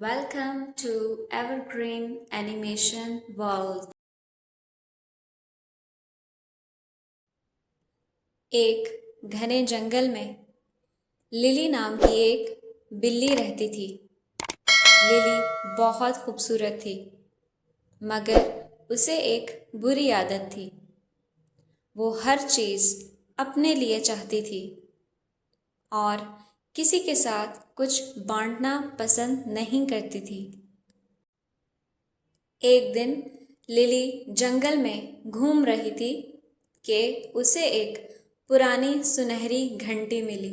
Welcome to Evergreen Animation World. एक घने जंगल में लिली नाम की एक बिल्ली रहती थी। लिली बहुत खूबसूरत थी, मगर उसे एक बुरी आदत थी। वो हर चीज़ अपने लिए चाहती थी और किसी के साथ कुछ बांटना पसंद नहीं करती थी। एक दिन लिली जंगल में घूम रही थी कि उसे एक पुरानी सुनहरी घंटी मिली।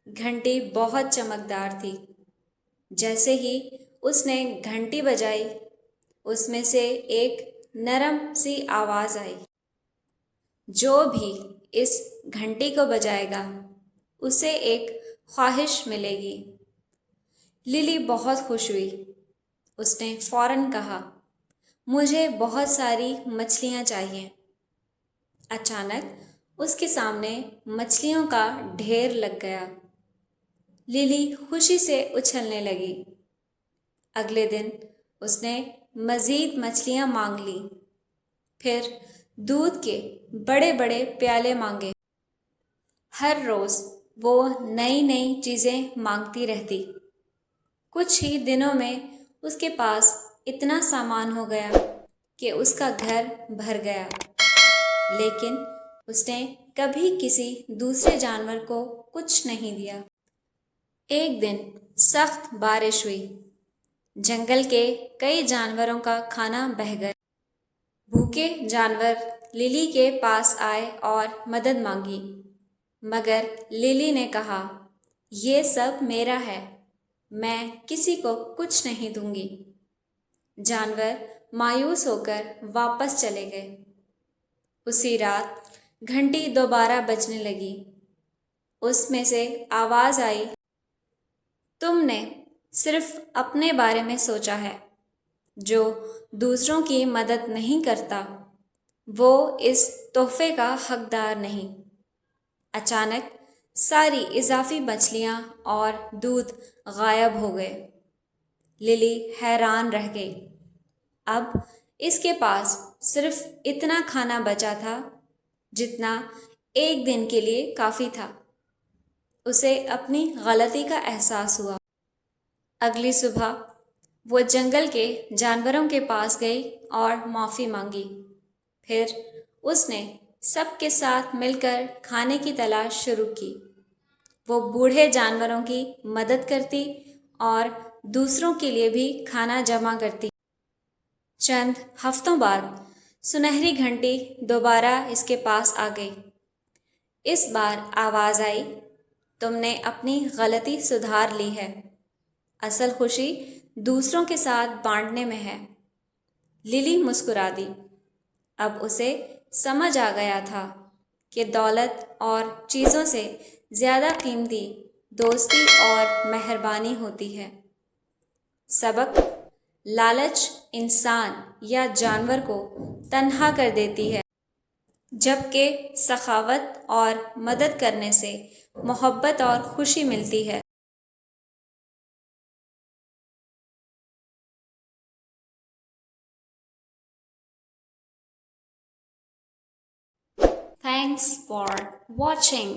घंटी बहुत चमकदार थी। जैसे ही उसने घंटी बजाई, उसमें से एक नरम सी आवाज़ आई, जो भी इस घंटी को बजाएगा उसे एक ख्वाहिश मिलेगी। लिली बहुत खुश हुई। उसने फौरन कहा, मुझे बहुत सारी मछलियाँ चाहिए। अचानक उसके सामने मछलियों का ढेर लग गया। लिली खुशी से उछलने लगी। अगले दिन उसने मज़ीद मछलियाँ मांग ली। फिर दूध के बड़े बड़े प्याले मांगे। हर रोज़ वो नई नई चीज़ें मांगती रहती। कुछ ही दिनों में उसके पास इतना सामान हो गया कि उसका घर भर गया। लेकिन उसने कभी किसी दूसरे जानवर को कुछ नहीं दिया। एक दिन सख्त बारिश हुई। जंगल के कई जानवरों का खाना बह गया। भूखे जानवर लिली के पास आए और मदद मांगी, मगर लिली ने कहा, ये सब मेरा है, मैं किसी को कुछ नहीं दूंगी। जानवर मायूस होकर वापस चले गए। उसी रात घंटी दोबारा बजने लगी। उसमें से आवाज़ आई, तुमने सिर्फ अपने बारे में सोचा है। जो दूसरों की मदद नहीं करता, वो इस तोहफे का हकदार नहीं। अचानक सारी इजाफी मछलियाँ और दूध गायब हो गए। लिली हैरान रह गई। अब इसके पास सिर्फ इतना खाना बचा था जितना एक दिन के लिए काफ़ी था। उसे अपनी गलती का एहसास हुआ। अगली सुबह वो जंगल के जानवरों के पास गई और माफ़ी मांगी। फिर उसने सबके साथ मिलकर खाने की तलाश शुरू की। वो बूढ़े जानवरों की मदद करती और दूसरों के लिए भी खाना जमा करती। चंद हफ्तों बाद सुनहरी घंटी दोबारा इसके पास आ गई। इस बार आवाज़ आई, तुमने अपनी गलती सुधार ली है। असल खुशी दूसरों के साथ बांटने में है। लिली मुस्कुरा दी। अब उसे समझ आ गया था कि दौलत और चीज़ों से ज़्यादा कीमती दोस्ती और मेहरबानी होती है। सबक: लालच इंसान या जानवर को तन्हा कर देती है, जबकि सखावत और मदद करने से मोहब्बत और खुशी मिलती है। Thanks for watching.